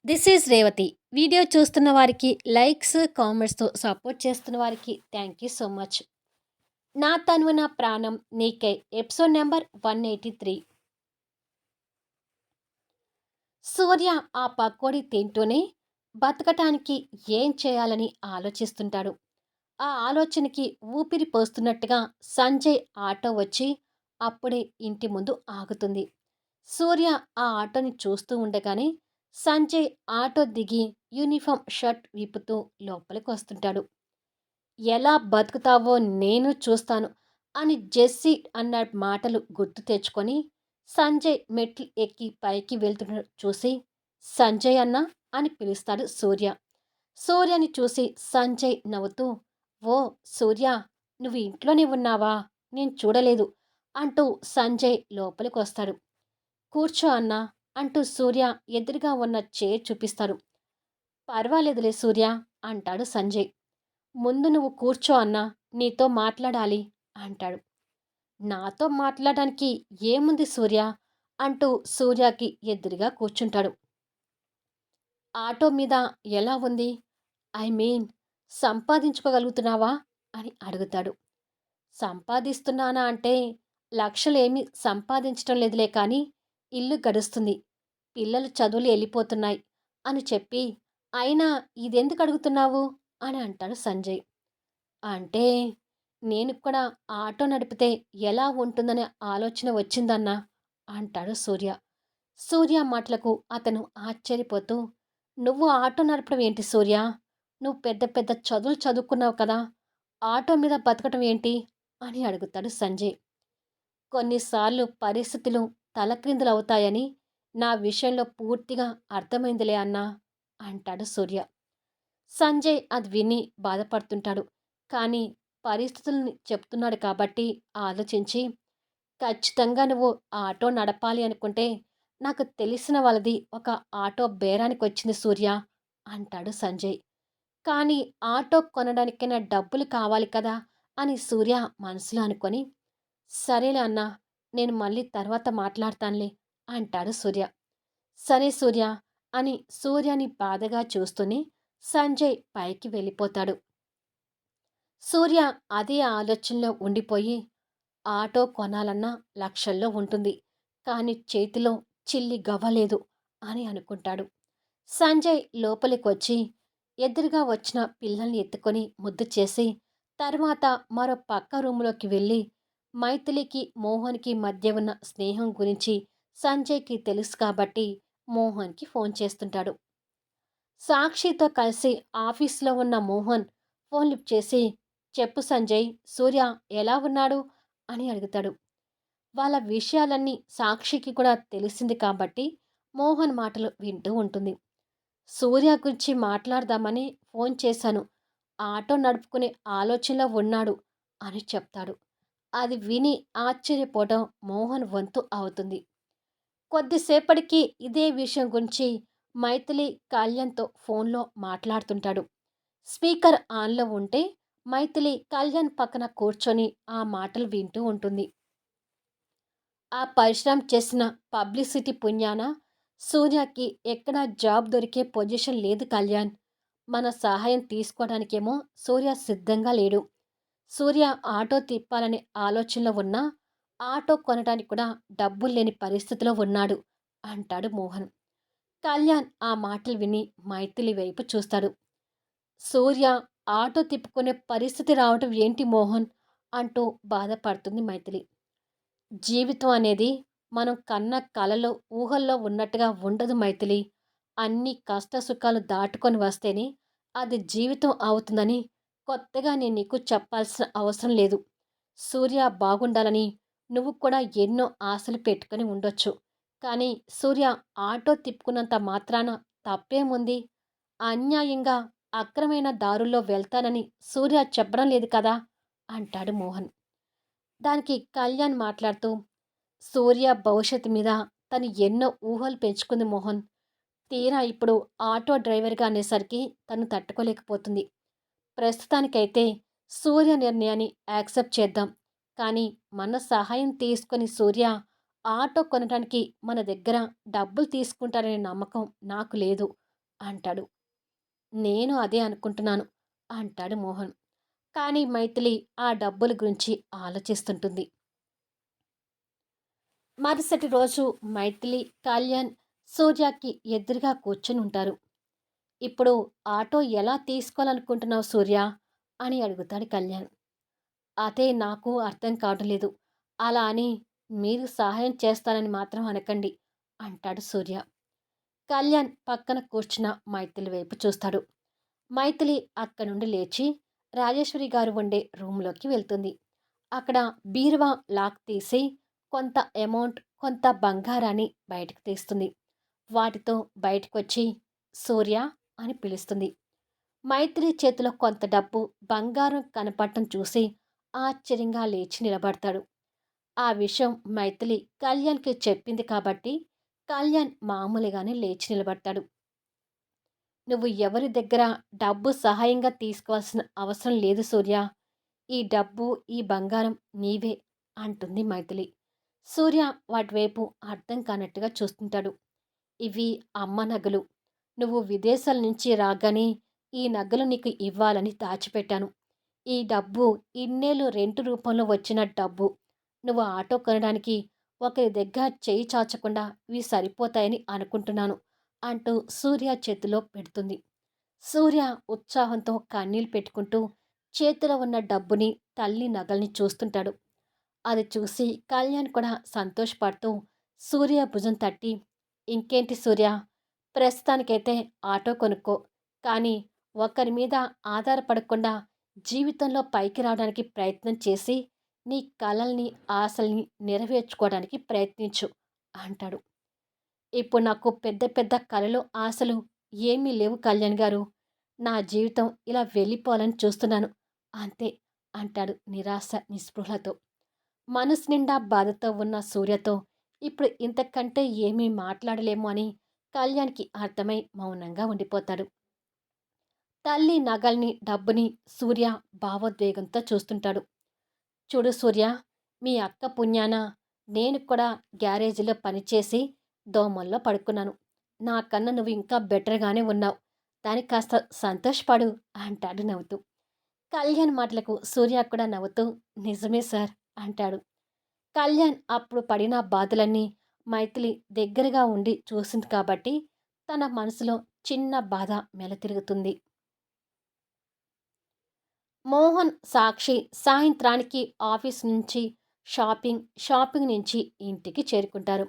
This is Revathi. Video చూస్తున్న వారికి likes, కామెంట్స్‌తో support చేస్తున్న వారికి థ్యాంక్ యూ సో మచ్. 'నా తనువు నా ప్రాణం నీకై' ఎపిసోడ్ నంబర్ 183. సూర్య ఆ పకోడీ తింటూనే బతకటానికి ఏం చేయాలని ఆలోచిస్తుంటాడు. ఆ ఆలోచనకి ఊపిరి పోస్తున్నట్టుగా సంజయ్ ఆటో వచ్చి అప్పుడే ఇంటి ముందు ఆగుతుంది. సూర్య ఆ ఆటోని చూస్తూ ఉండగానే సంజయ్ ఆటో దిగి యూనిఫామ్ షర్ట్ విప్పుతూ లోపలికి వస్తుంటాడు. ఎలా బతుకుతావో నేను చూస్తాను అని జెస్సీ అన్న మాటలు గుర్తు తెచ్చుకొని సంజయ్ మెట్లు ఎక్కి పైకి వెళ్తున్న చూసి సంజయ్ అన్న అని పిలుస్తాడు సూర్య. సూర్యని చూసి సంజయ్ నవ్వుతూ, ఓ సూర్య, నువ్వు ఇంట్లోనే ఉన్నావా, నేను చూడలేదు అంటూ సంజయ్ లోపలికొస్తాడు. కూర్చో అన్నా అంటూ సూర్య ఎదురుగా ఉన్న చైర్ చూపిస్తాడు. పర్వాలేదులే సూర్య అంటాడు సంజయ్. ముందు నువ్వు కూర్చో అన్నా, నీతో మాట్లాడాలి అంటాడు. నాతో మాట్లాడడానికి ఏముంది సూర్య అంటూ సూర్యకి ఎదురుగా కూర్చుంటాడు. ఆటో మీద ఎలా ఉంది, ఐ మీన్ సంపాదించుకోగలుగుతున్నావా అని అడుగుతాడు. సంపాదిస్తున్నానా అంటే లక్షలేమీ సంపాదించటం లేదులే కానీ ఇల్లు గడుస్తుంది, పిల్లలు చదువులు వెళ్ళిపోతున్నాయి అని చెప్పి, అయినా ఇదెందుకు అడుగుతున్నావు అని అంటాడు సంజయ్. అంటే నేను కూడా ఆటో నడిపితే ఎలా ఉంటుందనే ఆలోచన వచ్చిందన్నా అంటాడు సూర్య. సూర్య మాటలకు అతను ఆశ్చర్యపోతూ, నువ్వు ఆటో నడపడం ఏంటి సూర్య, నువ్వు పెద్ద పెద్ద చదువులు చదువుకున్నావు కదా, ఆటో మీద బతకటం ఏంటి అని అడుగుతాడు సంజయ్. కొన్నిసార్లు పరిస్థితులు తలక్రిందులవుతాయని నా విషయంలో పూర్తిగా అర్థమైందిలే అన్నా అంటాడు సూర్య. సంజయ్ అది విని బాధపడుతుంటాడు. కానీ పరిస్థితుల్ని చెప్తున్నాడు కాబట్టి ఆలోచించి, ఖచ్చితంగా నువ్వు ఆటో నడపాలి అనుకుంటే నాకు తెలిసిన వాళ్ళది ఒక ఆటో బేరానికొచ్చింది సూర్య అంటాడు సంజయ్. కానీ ఆటో కొనడానికైనా డబ్బులు కావాలి కదా అని సూర్య మనసులో అనుకొని, సరేలే అన్నా, నేను మళ్ళీ తర్వాత మాట్లాడతానులే అంటాడు సూర్య. సరే సూర్య అని సూర్యని బాధగా చూస్తూనే సంజయ్ పైకి వెళ్ళిపోతాడు. సూర్య అదే ఆలోచనలో ఉండిపోయి, ఆటో కొనాలన్నా లక్షల్లో ఉంటుంది, కానీ చేతిలో చిల్లి గవ్వలేదు అని అనుకుంటాడు. సంజయ్ లోపలికొచ్చి ఎదురుగా వచ్చిన పిల్లల్ని ఎత్తుకొని ముద్దు చేసి తర్వాత మరో పక్క రూములోకి వెళ్ళి మైథిలికి మోహన్కి మధ్య ఉన్న స్నేహం గురించి సంజయ్కి తెలుసు కాబట్టి మోహన్కి ఫోన్ చేస్తుంటాడు. సాక్షితో కలిసి ఆఫీస్లో ఉన్న మోహన్ ఫోన్ లిఫ్ట్ చేసి, చెప్పు సంజయ్, సూర్య ఎలా ఉన్నాడు అని అడుగుతాడు. వాళ్ళ విషయాలన్నీ సాక్షికి కూడా తెలిసింది కాబట్టి మోహన్ మాటలు వింటూ ఉంటుంది. సూర్య గురించి మాట్లాడదామని ఫోన్ చేశాను, ఆటో నడుపుకునే ఆలోచనలో ఉన్నాడు అని చెప్తాడు. అది విని ఆశ్చర్యపోవడం మోహన్ వంతు అవుతుంది. కొద్దిసేపటికి ఇదే విషయం గురించి మైథిలి కళ్యాణ్తో ఫోన్లో మాట్లాడుతుంటాడు. స్పీకర్ ఆన్లో ఉంటే మైథిలి కళ్యాణ్ పక్కన కూర్చొని ఆ మాటలు వింటూ ఉంటుంది. ఆ పరిశ్రమ చేసిన పబ్లిసిటీ పుణ్యాన సూర్యకి ఎక్కడా జాబ్ దొరికే పొజిషన్ లేదు కళ్యాణ్. మన సహాయం తీసుకోవడానికేమో సూర్య సిద్ధంగా లేడు. సూర్య ఆటో తిప్పాలనే ఆలోచనలో ఉన్నా ఆటో కొనడానికి కూడా డబ్బులు లేని పరిస్థితిలో ఉన్నాడు అంటాడు మోహన్. కళ్యాణ్ ఆ మాటలు విని మైథిలి వైపు చూస్తాడు. సూర్య ఆటో తిప్పుకునే పరిస్థితి రావటం ఏంటి మోహన్ అంటూ బాధపడుతుంది మైథిలి. జీవితం అనేది మనం కన్న కలలో ఊహల్లో ఉన్నట్టుగా ఉండదు మైథిలి. అన్ని కష్ట సుఖాలు దాటుకొని వస్తేనే అది జీవితం అవుతుందని కొత్తగా నేను నీకు చెప్పాల్సిన అవసరం లేదు. సూర్య బాగుండాలని నువ్వు కూడా ఎన్నో ఆశలు పెట్టుకొని ఉండొచ్చు. కానీ సూర్య ఆటో తిప్పుకున్నంత మాత్రాన తప్పేముంది? అన్యాయంగా అక్రమైన దారుల్లో వెళ్తానని సూర్య చెప్పడం లేదు కదా అంటాడు మోహన్. దానికి కళ్యాణ్ మాట్లాడుతూ, సూర్య భవిష్యత్తు మీద తను ఎన్నో ఊహలు పెంచుకుంది మోహన్. తీరా ఇప్పుడు ఆటో డ్రైవర్గా అనేసరికి తను తట్టుకోలేకపోతుంది. ప్రస్తుతానికైతే సూర్య నిర్ణయాన్ని యాక్సెప్ట్ చేద్దాం. కానీ మన సహాయం తీసుకొని సూర్య ఆటో కొనడానికి మన దగ్గర డబ్బులు తీసుకుంటారనే నమ్మకం నాకు లేదు అంటాడు. నేను అదే అనుకుంటున్నాను అంటాడు మోహన్. కానీ మైథిలి ఆ డబ్బుల గురించి ఆలోచిస్తుంటుంది. మరుసటి రోజు మైథిలి, కళ్యాణ్ సూర్యకి ఎదురుగా కూర్చొని ఉంటారు. ఇప్పుడు ఆటో ఎలా తీసుకోవాలనుకుంటున్నావు సూర్య అని అడుగుతాడు కళ్యాణ్. అదే నాకు అర్థం కావడం లేదు. అలా అని మీరు సహాయం చేస్తానని మాత్రం అనకండి అంటాడు సూర్య. కళ్యాణ్ పక్కన కూర్చున్న మైథిలి వైపు చూస్తాడు. మైథిలి అక్కడి నుండి లేచి రాజేశ్వరి గారు ఉండే రూమ్లోకి వెళ్తుంది. అక్కడ బీరువా లాక్ తీసి కొంత అమౌంట్, కొంత బంగారాన్ని బయటకు తీస్తుంది. వాటితో బయటకొచ్చి సూర్య అని పిలుస్తుంది. మైత్రి చేతిలో కొంత డబ్బు, బంగారం కనపడటం చూసి ఆశ్చర్యంగా లేచి నిలబడతాడు. ఆ విషయం మైథిలి కళ్యాణ్కి చెప్పింది కాబట్టి కళ్యాణ్ మామూలుగానే లేచి నిలబడతాడు. నువ్వు ఎవరి దగ్గర డబ్బు సహాయంగా తీసుకోవాల్సిన అవసరం లేదు సూర్య. ఈ డబ్బు, ఈ బంగారం నీవే అంటుంది మైథిలి. సూర్య వాటివైపు అర్థం కానట్టుగా చూస్తుంటాడు. ఇవి అమ్మ నగలు. నువ్వు విదేశాల నుంచి రాగానే ఈ నగలు నీకు ఇవ్వాలని దాచిపెట్టాను. ఈ డబ్బు ఇన్నేళ్ళు రెంటు రూపంలో వచ్చిన డబ్బు. నువ్వు ఆటో కొనడానికి ఒకరి దగ్గర చేయి చాచకుండా ఇవి సరిపోతాయని అనుకుంటున్నాను అంటూ సూర్య చేతిలో పెడుతుంది. సూర్య ఉత్సాహంతో కన్నీళ్లు పెట్టుకుంటూ చేతిలో ఉన్న డబ్బుని, తల్లి నగల్ని చూస్తుంటాడు. అది చూసి కళ్యాణ్ కూడా సంతోషపడుతూ సూర్య భుజం తట్టి, ఇంకేంటి సూర్య, ప్రస్తుతానికైతే ఆటో కొనుక్కో. కానీ ఒకరి మీద ఆధారపడకుండా జీవితంలో పైకి రావడానికి ప్రయత్నం చేసి నీ కలల్ని, ఆశల్ని నెరవేర్చుకోవడానికి ప్రయత్నించు అంటాడు. ఇప్పుడు నాకు పెద్ద పెద్ద కలలు, ఆశలు ఏమీ లేవు కళ్యాణ్ గారు. నా జీవితం ఇలా వెళ్ళిపోవాలని చూస్తున్నాను అంతే అంటాడు నిరాశ నిస్పృహలతో. మనసు నిండా బాధతో ఉన్న సూర్యతో ఇప్పుడు ఇంతకంటే ఏమీ మాట్లాడలేము అని కళ్యాణ్కి అర్థమై మౌనంగా ఉండిపోతాడు. తల్లి నగల్ని, డబ్బుని సూర్య భావోద్వేగంతో చూస్తుంటాడు. చూడు సూర్య, మీ అక్క పుణ్యాన నేను కూడా గ్యారేజీలో పనిచేసి దోమల్లో పడుకున్నాను. నాకన్నా నువ్వు ఇంకా బెటర్గానే ఉన్నావు. దానికి కాస్త సంతోషపడు అంటాడు నవ్వుతూ. కళ్యాణ్ మాటలకు సూర్య కూడా నవ్వుతూ నిజమే సార్ అంటాడు. కళ్యాణ్ అప్పుడు పడిన బాధలన్నీ మైథిలి దగ్గరగా ఉండి చూసింది కాబట్టి తన మనసులో చిన్న బాధ మెలతిరుగుతుంది. మోహన్, సాక్షి సాయంత్రానికి ఆఫీస్ నుంచి షాపింగ్ నుంచి ఇంటికి చేరుకుంటారు.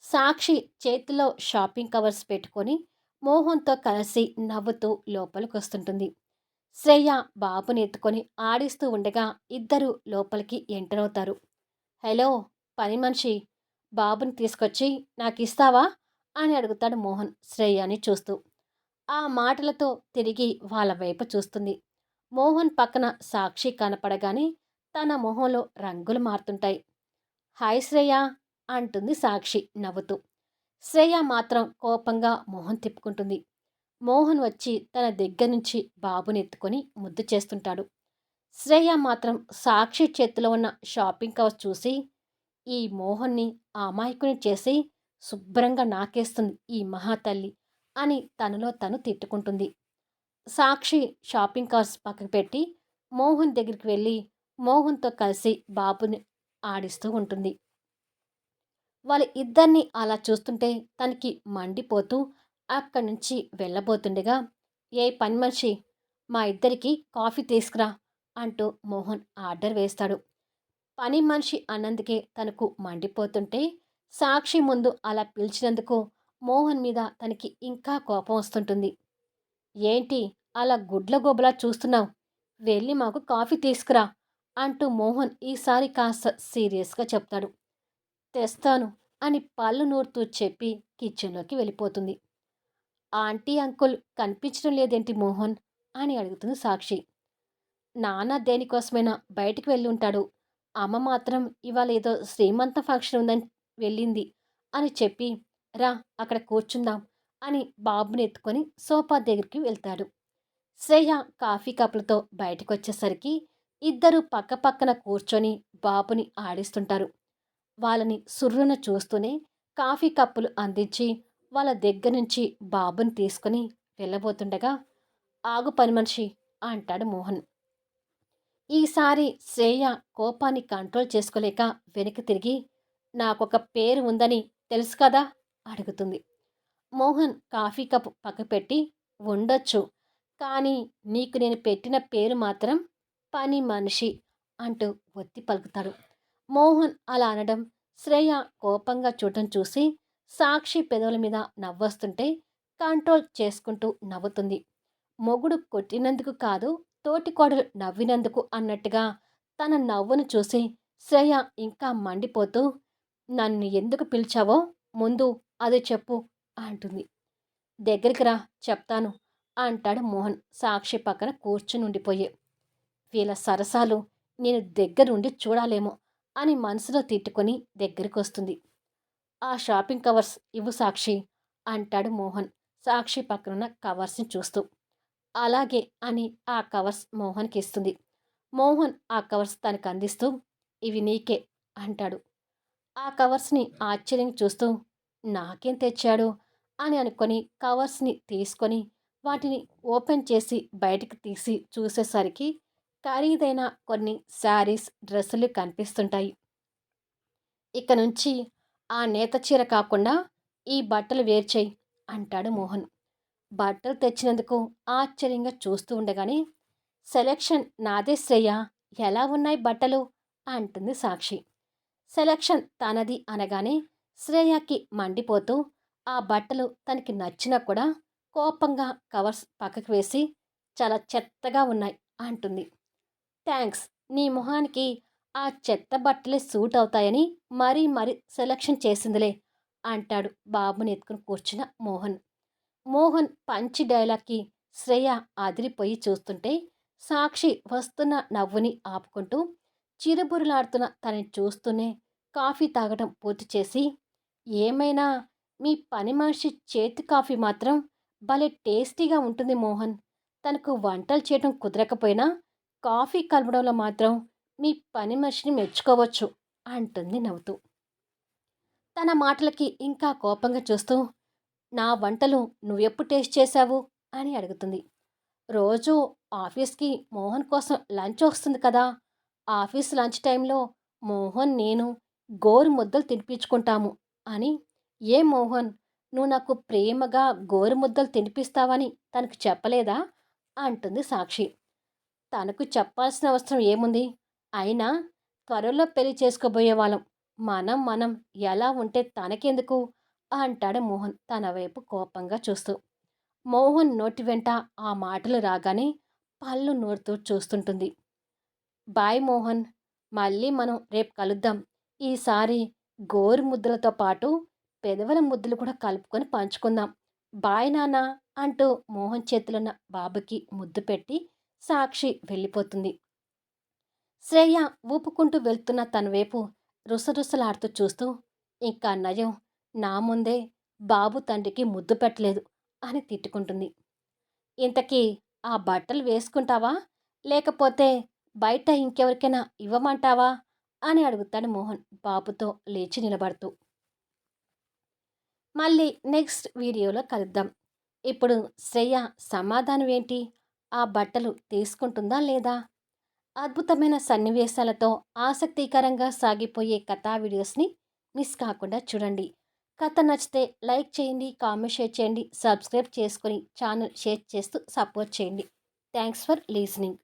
సాక్షి చేతిలో షాపింగ్ కవర్స్ పెట్టుకొని మోహన్తో కలిసి నవ్వుతూ లోపలికి వస్తుంటుంది. శ్రేయ బాబుని ఎత్తుకొని ఆడిస్తూ ఉండగా ఇద్దరు లోపలికి ఎంటర్ అవుతారు. హలో పని మనిషి, బాబుని తీసుకొచ్చి నాకు ఇస్తావా అని అడుగుతాడు మోహన్ శ్రేయని చూస్తూ. ఆ మాటలతో తిరిగి వాళ్ళ వైపు చూస్తుంది. మోహన్ పక్కన సాక్షి కనపడగానే తన మొహంలో రంగులు మారుతుంటాయి. హాయ్ శ్రేయ అంటుంది సాక్షి నవ్వుతూ. శ్రేయ మాత్రం కోపంగా మొహం తిప్పుకుంటుంది. మోహన్ వచ్చి తన దగ్గర నుంచి బాబుని ఎత్తుకొని ముద్దు చేస్తుంటాడు. శ్రేయ మాత్రం సాక్షి చేతిలో ఉన్న షాపింగ్ కవర్ చూసి ఈ మోహన్ని అమాయకుని చేసి శుభ్రంగా నాకేస్తుంది ఈ మహాతల్లి అని తనలో తను తిట్టుకుంటుంది. సాక్షి షాపింగ్ కార్స్ పక్కకు పెట్టి మోహన్ దగ్గరికి వెళ్ళి మోహన్తో కలిసి బాబుని ఆడిస్తూ ఉంటుంది. వాళ్ళ ఇద్దరిని అలా చూస్తుంటే తనకి మండిపోతూ అక్కడి నుంచి వెళ్ళబోతుండగా, ఏ పని మనిషి, మా ఇద్దరికి కాఫీ తీసుకురా అంటూ మోహన్ ఆర్డర్ వేస్తాడు. పని మనిషి అన్నందుకే తనకు మండిపోతుంటే సాక్షి ముందు అలా పిలిచినందుకు మోహన్ మీద తనకి ఇంకా కోపం వస్తుంటుంది. ఏంటి అలా గుడ్లగోబలా చూస్తున్నావు, వెళ్ళి మాకు కాఫీ తీసుకురా అంటూ మోహన్ ఈసారి కాస్త సీరియస్గా చెప్తాడు. తెస్తాను అని పళ్ళు నూరుతూ చెప్పి కిచెన్లోకి వెళ్ళిపోతుంది. ఆంటీ అంకుల్ కనిపించడం లేదేంటి మోహన్ అని అడుగుతుంది సాక్షి. నాన్న దేనికోసమైనా బయటికి వెళ్ళి ఉంటాడు. అమ్మ మాత్రం ఇవాళ ఏదో శ్రీమంతం ఫంక్షన్ ఉందని వెళ్ళింది అని చెప్పి రా అక్కడ కూర్చుందాం అని బాబుని ఎత్తుకొని సోఫా దగ్గరికి వెళ్తాడు. శ్రేయ కాఫీ కప్పులతో బయటకొచ్చేసరికి ఇద్దరు పక్కపక్కన కూర్చొని బాబుని ఆడిస్తుంటారు. వాళ్ళని సుర్రున చూస్తూనే కాఫీ కప్పులు అందించి వాళ్ళ దగ్గర నుంచి బాబుని తీసుకుని వెళ్ళబోతుండగా, "ఆగు పని మనిషి" అంటాడు మోహన్. ఈసారి శ్రేయ కోపాన్ని కంట్రోల్ చేసుకోలేక వెనక్కి తిరిగి, "నాకొక పేరు ఉందని తెలుసు కదా?" అడుగుతుంది. మోహన్ కాఫీ కప్ పక్కపెట్టి, "ఉండొచ్చు. కానీ నీకు నేను పెట్టిన పేరు మాత్రం పని మనిషి" అంటూ ఒత్తి పలుకుతాడు. మోహన్ అలా అనడం శ్రేయ కోపంగా చూడటం చూసి సాక్షి పెదవుల మీద నవ్వొస్తుంటే కంట్రోల్ చేసుకుంటూ నవ్వుతుంది. మొగుడు కొట్టినందుకు కాదు, తోటికోడలు నవ్వినందుకు అన్నట్టుగా తన నవ్వును చూసి శ్రేయ ఇంకా మండిపోతూ, "నన్ను ఎందుకు పిలిచావో ముందు అది చెప్పు" అంటుంది. "దగ్గరికి రా చెప్తాను" అంటాడు మోహన్ సాక్షి పక్కన కూర్చుని ఉండిపోయి. వీళ్ళ సరసాలు నేను దగ్గరుండి చూడాలేమో అని మనసులో తిట్టుకొని దగ్గరికొస్తుంది. "ఆ షాపింగ్ కవర్స్ ఇవ్వు సాక్షి" అంటాడు మోహన్ సాక్షి పక్కనున్న కవర్స్ని చూస్తూ. "అలాగే" అని ఆ కవర్స్ మోహన్కి ఇస్తుంది. మోహన్ ఆ కవర్స్ తనకు అందిస్తూ, "ఇవి నీకే" అంటాడు. ఆ కవర్స్ని ఆశ్చర్యంగా చూస్తూ, "నాకేం తెచ్చాడు" అని అనుకొని కవర్స్ని తీసుకొని వాటిని ఓపెన్ చేసి బయటకు తీసి చూసేసరికి ఖరీదైన కొన్ని శారీస్, డ్రెస్సులు కనిపిస్తుంటాయి. "ఇక నుంచి ఆ నేత చీర కాకుండా ఈ బట్టలు వేరు చెయ్యి" అంటాడు మోహన్. బట్టలు తెచ్చినందుకు ఆశ్చర్యంగా చూస్తూ ఉండగానే, "సెలక్షన్ నాదే శ్రేయ, ఎలా ఉన్నాయి బట్టలు" అంటుంది సాక్షి. సెలక్షన్ తనది అనగానే శ్రేయకి మండిపోతూ ఆ బట్టలు తనకి నచ్చినా కూడా కోపంగా కవర్స్ పక్కకు వేసి, "చాలా చెత్తగా ఉన్నాయి" అంటుంది. "థ్యాంక్స్, నీ మొహానికి ఆ చెత్త బట్టలే సూట్ అవుతాయని మరీ మరీ సెలక్షన్ చేసిందిలే" అంటాడు బాబుని ఎత్తుకుని కూర్చున్న మోహన్. మోహన్ పంచి డైలాగ్కి శ్రేయ అదిరిపోయి చూస్తుంటే సాక్షి వస్తున్న నవ్వుని ఆపుకుంటూ చిరుబురులాడుతున్న తనని చూస్తూనే కాఫీ తాగడం పూర్తి చేసి, "ఏమైనా మీ పని మనిషి చేతి కాఫీ మాత్రం భలే టేస్టీగా ఉంటుంది మోహన్. తనకు వంటలు చేయడం కుదరకపోయినా కాఫీ కలపడంలో మాత్రం మీ పని మనిషిని మెచ్చుకోవచ్చు" అంటుంది నవ్వుతూ. తన మాటలకి ఇంకా కోపంగా చూస్తూ, "నా వంటలు నువ్వెప్పుడు టేస్ట్ చేశావు" అని అడుగుతుంది. "రోజూ ఆఫీస్కి మోహన్ కోసం లంచ్ వస్తుంది కదా, ఆఫీస్ లంచ్ టైంలో మోహన్ నేను గోరు ముద్దలు తినిపించుకుంటాము" అని. "ఏ మోహన్, నువ్వు నాకు ప్రేమగా గోరు ముద్దలు తినిపిస్తావని తనకు చెప్పలేదా" అంటుంది సాక్షి. "తనకు చెప్పాల్సిన అవసరం ఏముంది? అయినా త్వరలో పెళ్లి చేసుకోబోయే వాళ్ళం. మనం మనం ఎలా ఉంటే తనకెందుకు" అంటాడు మోహన్ తన వైపు కోపంగా చూస్తూ. మోహన్ నోటి వెంట ఆ మాటలు రాగానే పళ్ళు నూరుతూ చూస్తుంటుంది. "బాయ్ మోహన్, మళ్ళీ మనం రేపు కలుద్దాం. ఈసారి గోరు ముద్దలతో పాటు పెదవుల ముద్దలు కూడా కలుపుకొని పంచుకుందాం. బాయ్ నాన్న" అంటూ మోహన్ చేతిలోన్న బాబుకి ముద్దు పెట్టి సాక్షి వెళ్ళిపోతుంది. శ్రేయ ఊపుకుంటూ వెళ్తున్న తన వైపు రుసరుసలాడుతూ చూస్తూ, "ఇంకా నయం, నా ముందే బాబు తండ్రికి ముద్దు పెట్టలేదు" అని తిట్టుకుంటుంది. "ఇంతకీ ఆ బట్టలు వేసుకుంటావా, లేకపోతే బయట ఇంకెవరికైనా ఇవ్వమంటావా" అని అడుగుతాడు మోహన్ బాబుతో లేచి నిలబడుతూ. మళ్ళీ నెక్స్ట్ వీడియోలో కలుద్దాం. ఇప్పుడు శ్రేయ సమాధానం ఏంటి? ఆ బట్టలు తీసుకుంటుందా లేదా? అద్భుతమైన సన్నివేశాలతో ఆసక్తికరంగా సాగిపోయే కథా వీడియోస్ని మిస్ కాకుండా చూడండి. కథ నచ్చితే లైక్ చేయండి, కామెంట్ షేర్ చేయండి, సబ్స్క్రైబ్ చేసుకొని ఛానల్ షేర్ చేస్తూ సపోర్ట్ చేయండి. Thanks for లీజనింగ్.